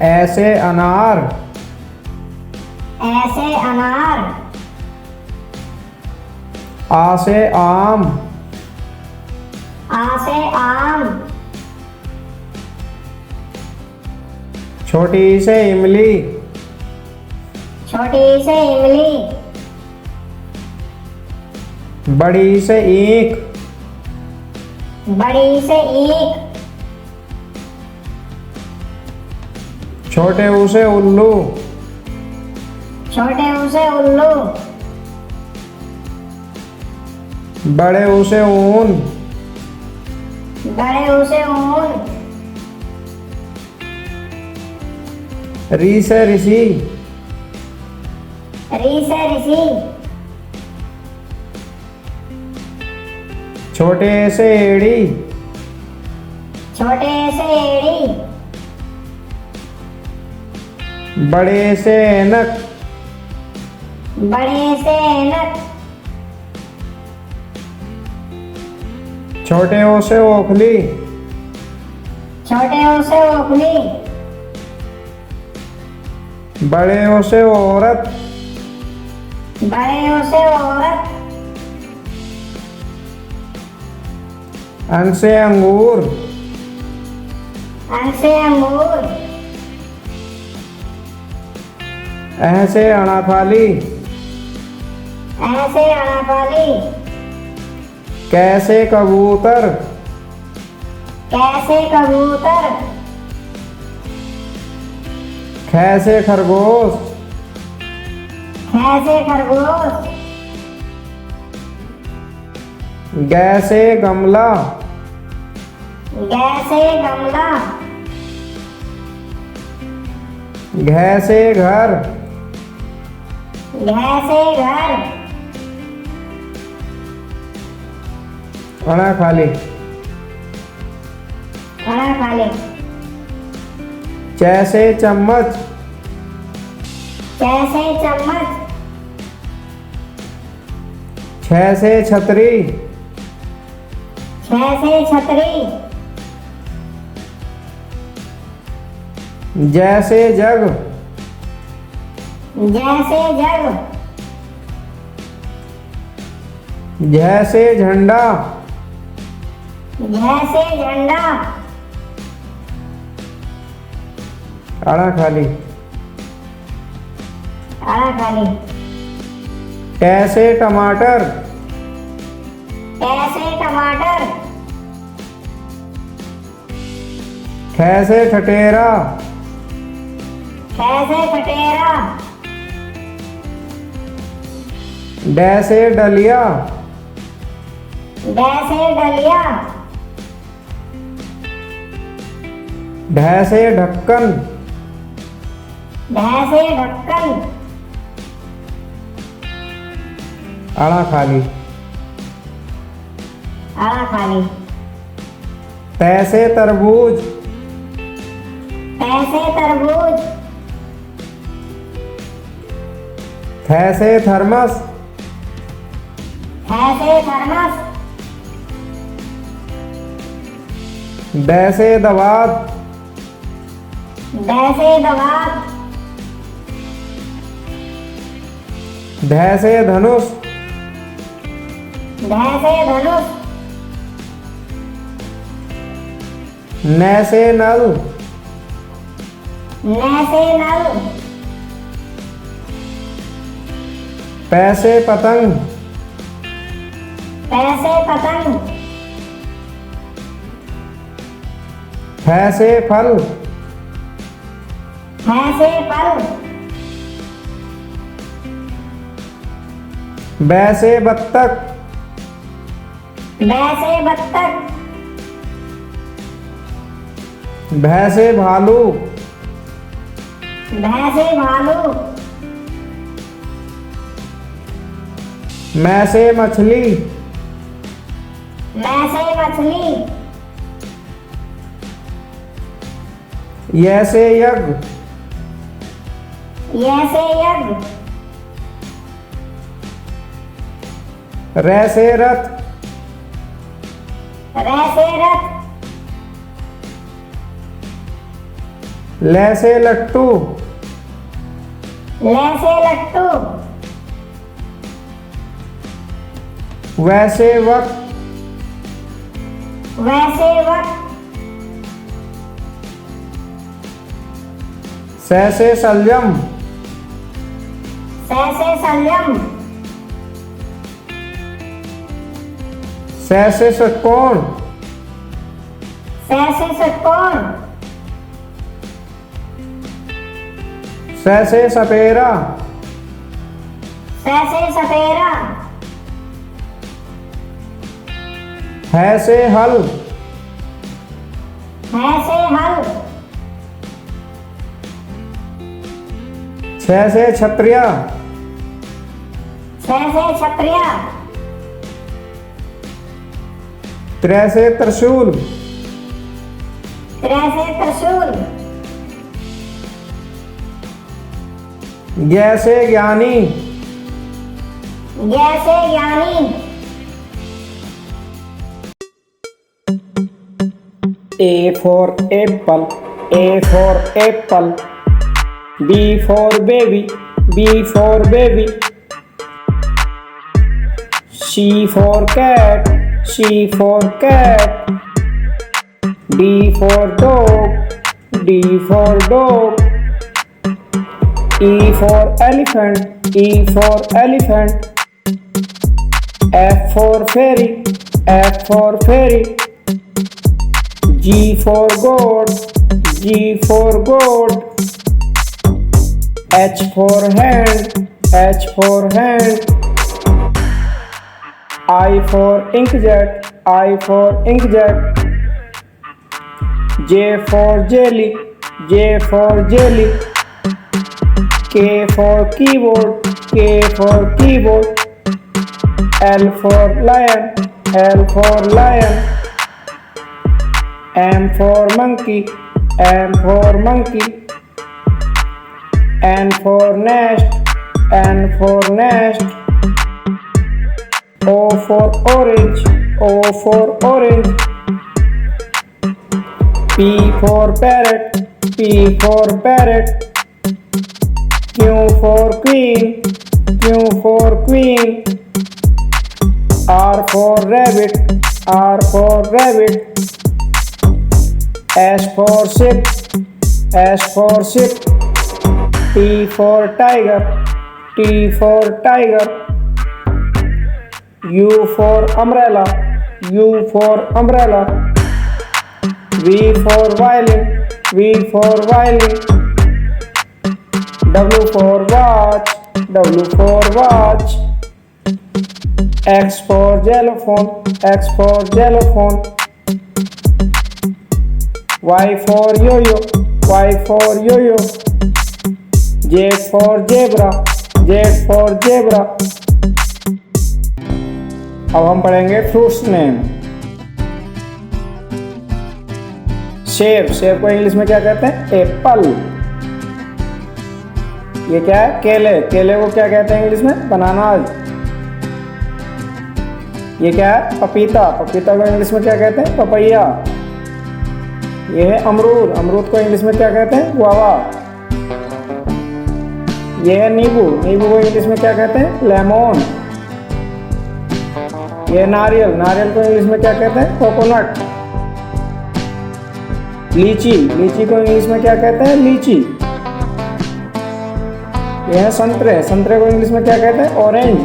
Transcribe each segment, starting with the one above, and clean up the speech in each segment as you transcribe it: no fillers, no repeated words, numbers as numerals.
ऐसे अनार। ऐसे अनार। आ से आम। आ से आम। छोटी से इमली। छोटी से इमली। बड़ी से ईंख। बड़ी से ईंख। छोटे ऊ से उल्लू। छोटे ऊ से उल्लू। बड़े ऊ से ऊन। बड़े ऊ से ऊन। री से ऋषि। री से ऋषि। छोटे से एड़ी। छोटे से एड़ी। बड़े से ऐनक। बड़े से ऐनक। छोटे ओ से ओखली। छोटे ओ से ओखली। बड़े ओ से औरत। बड़े ओ से औरत। अन से अंगूर। अन से अंगूर। ऐ से अनाफाली। ऐसे अनाफाली। कैसे कबूतर। कैसे कबूतर। खैसे खरगोश। कैसे खरगोश। गैसे गमला। कैसे गमला। घैसे घर। कैसे घर। अना खाली। खाना खा ले। जैसे चम्मच। कैसे चम्मच। छह से छतरी। कैसे छतरी। जैसे जग। जैसे जग। जैसे झंडा। जैसे झंडा। अना खाली। खाना खा ले। कैसे टमाटर। कैसे टमाटर। कैसे ठटेरा। कैसे ठटेरा। डैसे डलिया। कैसे डलिया। ढैसे ढक्कन। कैसे ढक्कन। अना खाली। खाना खा ले। तैसे तरबूज। कैसे तरबूज। थैसे थर्मस। कैसे थर्मस। दैसे दवात। कैसे दवात। धैसे धनुष। कैसे धनुष। नैसे नल। कैसे नल। पैसे पतंग। कैसे पतंग। फैसे फल। कैसे फल। बैसे बत्तख। वैसे बत्तख। भैसे भालू। भैंसे भालू। मैसे मछली। मैसे मछली। यैसे यज्ञ। यैसे यज्ञ। रैसे रथ। रैसे रथ। ल से लट्टू, ल से लट्टू, व से वक्त, व से वक्त, स से संयम, स से संयम, स से षटकोण, स से षटकोण, स से सपेरा, स से सपेरा, ह से हल, ह से हल, छ से छत्रिया, छ से छत्रिया, त्र से त्रिशूल, त्र से त्रिशूल, ज्ञ से ज्ञानी, ज्ञ से ज्ञानी, A for apple, A for apple. B for baby, B for baby. C for cat, C for cat. D for dog, D for dog. E for elephant, E for elephant. F for fairy, F for fairy. G for goat, G for goat. H for hand, H for hand. I for inkjet, I for inkjet. J for jelly, J for jelly. K for keyboard, K for keyboard. L for lion, L for lion. M for monkey, M for monkey. N for nest, N for nest. O for orange, O for orange. P for parrot, P for parrot. Q for queen, Q for queen. R for rabbit, R for rabbit. S for ship, S for ship. T for tiger, T for tiger. U for umbrella, U for umbrella. V for violin, V for violin. W for watch, W for watch. X for xylophone, X for xylophone. Y for yo-yo, Y for yo-yo. Z for zebra, Z for zebra. अब हम पढ़ेंगे fruits name. सेब, सेब को English में क्या कहते हैं? एप्पल। ये क्या है? केले, केले को क्या कहते हैं इंग्लिश में? बनानाज। ये क्या है? पपीता, पपीता को इंग्लिश में क्या कहते हैं? पपैया। ये है अमरूद, अमरूद को इंग्लिश में क्या कहते हैं? गुआवा। ये है नींबू, नींबू को इंग्लिश में क्या कहते हैं? लेमन। ये है नारियल, नारियल को इंग्लिश में क्या कहते हैं? कोकोनट। लीची, लीची को इंग्लिश में क्या कहते हैं? लीची। ये है संतरे, संतरे को इंग्लिश में क्या कहते हैं? ऑरेंज।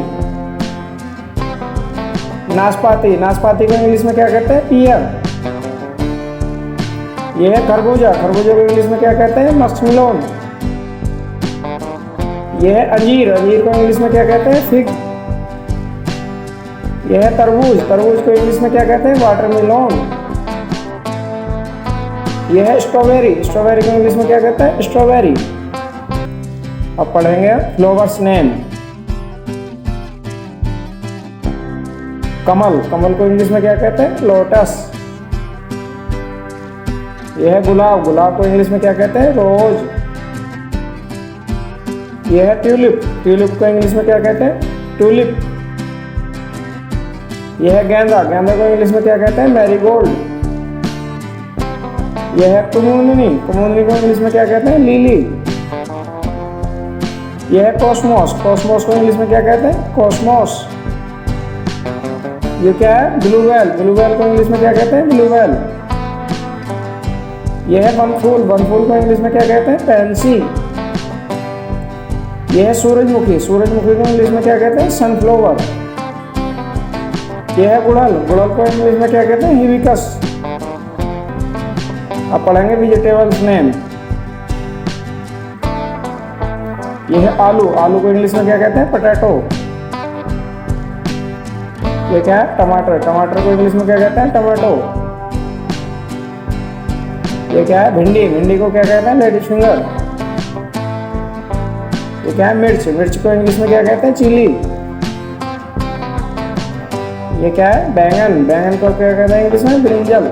नाशपाती, नाशपाती को इंग्लिश में क्या कहते हैं? पियर। ये है खरबूजा, खरबूजे को इंग्लिश में क्या कहते हैं? मस्कमेलन। ये है अंजीर, अंजीर को इंग्लिश में क्या कहते हैं? फिग। ये है तरबूज, तरबूज को इंग्लिश में क्या कहते हैं? वाटरमेलन। ये है स्ट्रॉबेरी, स्ट्रॉबेरी को इंग्लिश में क्या कहते हैं? स्ट्रॉबेरी। अब पढ़ेंगे फ्लावर्स नेम। कमल, कमल को इंग्लिश में क्या कहते हैं? लोटस। यह है गुलाब, गुलाब को इंग्लिश में क्या कहते हैं? रोज। यह है ट्यूलिप, ट्यूलिप को इंग्लिश में क्या कहते हैं? ट्यूलिप। यह है गेंदा, गेंदा को इंग्लिश में क्या कहते हैं? मैरीगोल्ड। यह है कुमुदनी, कुमुदनी को इंग्लिश में क्या कहते हैं? लिली। यह है कॉस्मोस, कॉस्मोस को इंग्लिश में क्या कहते हैं? कॉस्मोस। ये क्या है? ब्लू व्हेल, ब्लू व्हेल को इंग्लिश में क्या कहते हैं? Blue whale. यह है वनफूल, वनफूल को इंग्लिश में क्या कहते हैं? पैंसी। यह है सूरजमुखी, सूरजमुखी को इंग्लिश में क्या कहते हैं? सनफ्लावर। यह है गुड़हल, गुड़हल को इंग्लिश में क्या कहते हैं? हिबिस्कस। अब पढ़ेंगे वेजिटेबल्स नेम। यह है आलू, आलू को इंग्लिश में क्या कहते हैं? पोटैटो। ये क्या है? टमाटर, टमाटर को इंग्लिश में क्या कहते हैं? टमाटो। ये क्या है? भिंडी, भिंडी को क्या कहते हैं? Ladies finger. ये क्या है? मिर्च, मिर्च को इंग्लिश में क्या कहते हैं? चिली। ये क्या है? बैंगन, बैंगन को क्या कहते हैं इंग्लिश में? ब्रिंजल।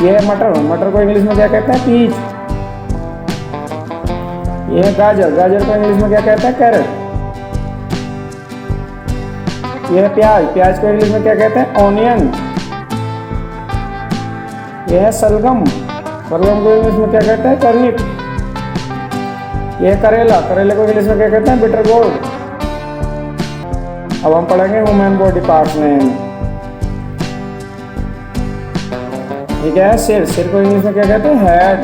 ये है मटर, मटर को इंग्लिश में क्या कहते हैं? पीच। ये है गाजर, गाजर को इंग्लिश में क्या कहते हैं? कैरेट। यह है प्याज, प्याज को इंग्लिश में क्या कहते हैं? ऑनियन। यह है सलगम, सलगम को इंग्लिश में क्या कहते हैं? टर्निप। यह है करेला, करेले को इंग्लिश में क्या कहते हैं? Bitter gourd. अब हम पढ़ेंगे ह्यूमन बॉडी पार्ट्स नेम। ये क्या है? सिर, सिर को इंग्लिश में क्या कहते हैं? हेड।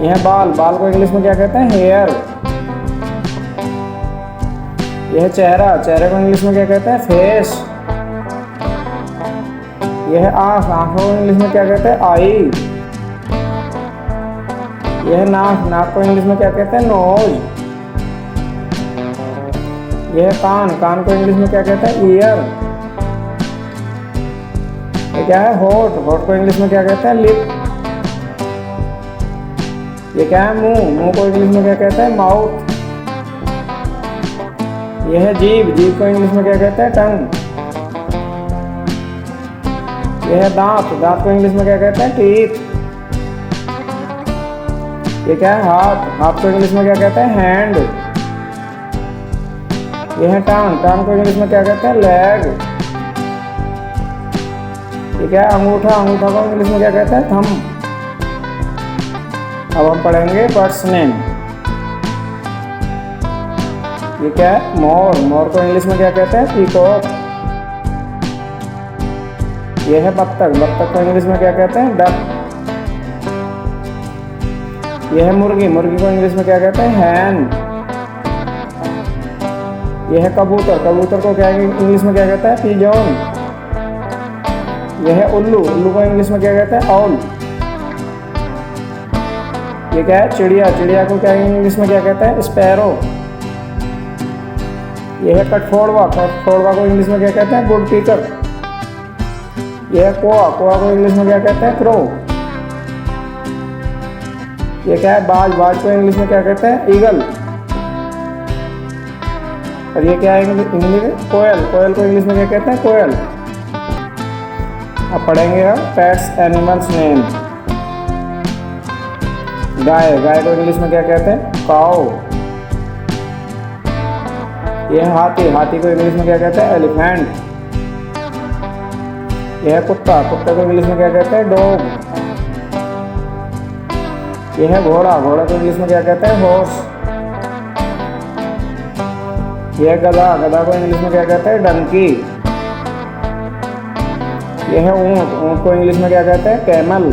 यह है बाल, बाल को इंग्लिश में क्या कहते हैं? हेयर। यह है चेहरा, चेहरे को इंग्लिश में क्या कहते हैं? फेस। यह है आँख, आँखों को इंग्लिश में क्या कहते हैं? आई। यह है नाक, नाक को इंग्लिश में क्या कहते हैं? नोज। यह है कान, कान को इंग्लिश में क्या कहते हैं? ईयर। ये क्या है? होठ, होठ को इंग्लिश में क्या कहते हैं? लिप। ये क्या है? मुंह, मुंह को इंग्लिश में क्या कहते हैं? माउथ। यह है जीभ, जीभ को इंग्लिश में क्या कहते हैं? टंग। यह है दांत, दांत को इंग्लिश में क्या कहते हैं? टीथ। ये क्या है? हाथ, हाथ को इंग्लिश में क्या कहते हैं? हैंड। यह है टांग, टांग को इंग्लिश में क्या कहते हैं? लेग। ये क्या है? अंगूठा, अंगूठा को इंग्लिश में क्या कहते हैं? थंब। अब हम पढ़ेंगे बर्ड्स नेम। ये क्या है? मोर, मोर को इंग्लिश में क्या कहते हैं? पीकॉक। ये है बत्तख, बत्तख को इंग्लिश में क्या कहते हैं? डक। ये है मुर्गी, मुर्गी को इंग्लिश में क्या कहते हैं? हैन। ये है कबूतर, कबूतर को क्या इंग्लिश में क्या कहते हैं? पिजॉन। यह है उल्लू, उल्लू को इंग्लिश में क्या कहते हैं? ऑल। ये क्या है? चिड़िया, चिड़िया को क्या इंग्लिश में क्या कहते हैं? स्पैरो। यह है कठफोड़वा, कठफोड़वा को इंग्लिश में क्या कहते हैं? वुड पीकर। यह है कोआ, कोआ को इंग्लिश में क्या कहते हैं? क्रो। यह क्या है? बाज, बाज को इंग्लिश में क्या कहते हैं? ईगल। और ये क्या है इंग्लिश में? कोयल, कोयल को इंग्लिश में क्या कहते हैं? कोयल। अब पढ़ेंगे हम पेट्स एनिमल्स नेम। गाय, गाय को इंग्लिश में क्या कहते हैं? काऊ। यह है हाथी, हाथी को इंग्लिश में क्या कहते हैं? एलिफेंट। यह है कुत्ता, कुत्ते को इंग्लिश में क्या कहते हैं? डॉग। यह है घोड़ा, घोड़ा को इंग्लिश में क्या कहते हैं? हॉर्स। यह है गधा, गधा को इंग्लिश में क्या कहते हैं? डंकी। यह है ऊंट, ऊंट को इंग्लिश में क्या कहते हैं? कैमल।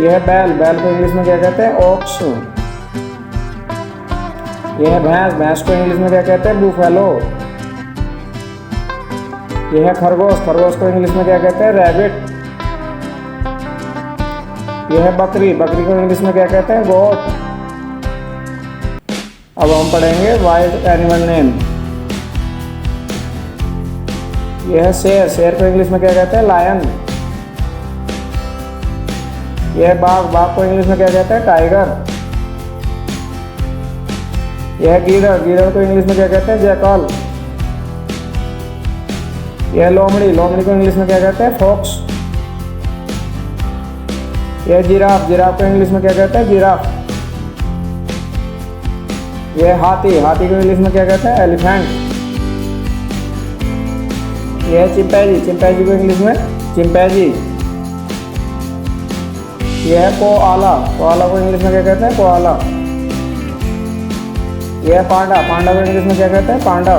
यह है बैल, बैल को इंग्लिश में क्या कहते हैं? ऑक्स। यह है भैंस, भैंस को इंग्लिश में क्या कहते हैं? बूफेलो। यह है खरगोश, खरगोश को इंग्लिश में क्या कहते हैं? रैबिट। यह है बकरी, बकरी को इंग्लिश में क्या कहते हैं? गोट। अब हम पढ़ेंगे वाइल्ड एनिमल नेम। यह है शेर, शेर को इंग्लिश में क्या कहते हैं? लायन। यह है बाघ, बाघ को इंग्लिश में क्या कहते हैं? टाइगर। यह है गीदड़, गीदड़ को इंग्लिश में क्या कहते हैं? जैकल। यह है लोमड़ी, लोमड़ी को इंग्लिश में क्या कहते हैं? फॉक्स। यह है जिराफ, जिराफ को इंग्लिश में क्या कहते हैं? जिराफ। यह है हाथी, हाथी को इंग्लिश में क्या कहते हैं? एलिफेंट। ये है चिंपैंजी, चिंपैंजी को इंग्लिश में चिंपैंजी। ये है कोआला, कोआला को इंग्लिश में क्या कहते हैं? कोआला। ये है पांडा, पांडा को इंग्लिश में क्या कहते हैं? पांडा।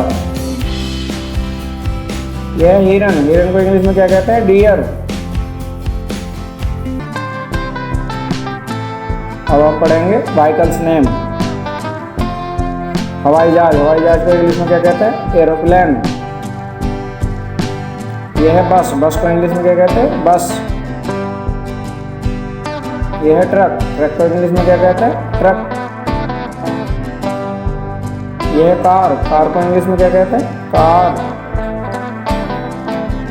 ये है हिरन, हिरन को इंग्लिश में क्या कहते हैं? डियर। अब हम पढ़ेंगे व्हीकल्स नेम। हवाई जहाज, हवाई जहाज को इंग्लिश में क्या कहते हैं? एरोप्लेन। यह है बस, बस को इंग्लिश में क्या कहते हैं? बस। यह है ट्रक, ट्रक को इंग्लिश में क्या कहते हैं? ट्रक। यह है कार, कार को इंग्लिश में क्या कहते हैं? कार।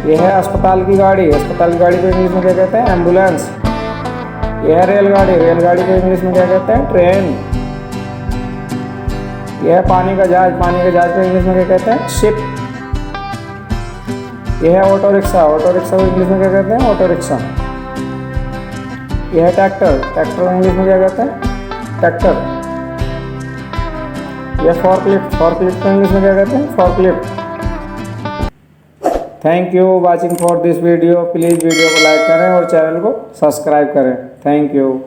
यह है अस्पताल की गाड़ी, अस्पताल की गाड़ी को इंग्लिश में क्या कहते हैं? एम्बुलेंस। यह है रेलगाड़ी, रेलगाड़ी को इंग्लिश में क्या कहते हैं? ट्रेन। यह है पानी का जहाज, पानी के जहाज को इंग्लिश में क्या कहते हैं? शिप। यह है ऑटो रिक्शा, ऑटो रिक्शा को इंग्लिश में क्या कहते हैं? Auto rickshaw. यह है ट्रैक्टर, ट्रैक्टर को इंग्लिश में क्या कहते हैं? ट्रैक्टर। यह फॉर्कलिफ्ट, फॉर्कलिफ्ट को इंग्लिश में क्या कहते हैं? Forklift. Thank you watching for this video. Please video को लाइक करें और चैनल को सब्सक्राइब करें। Thank you.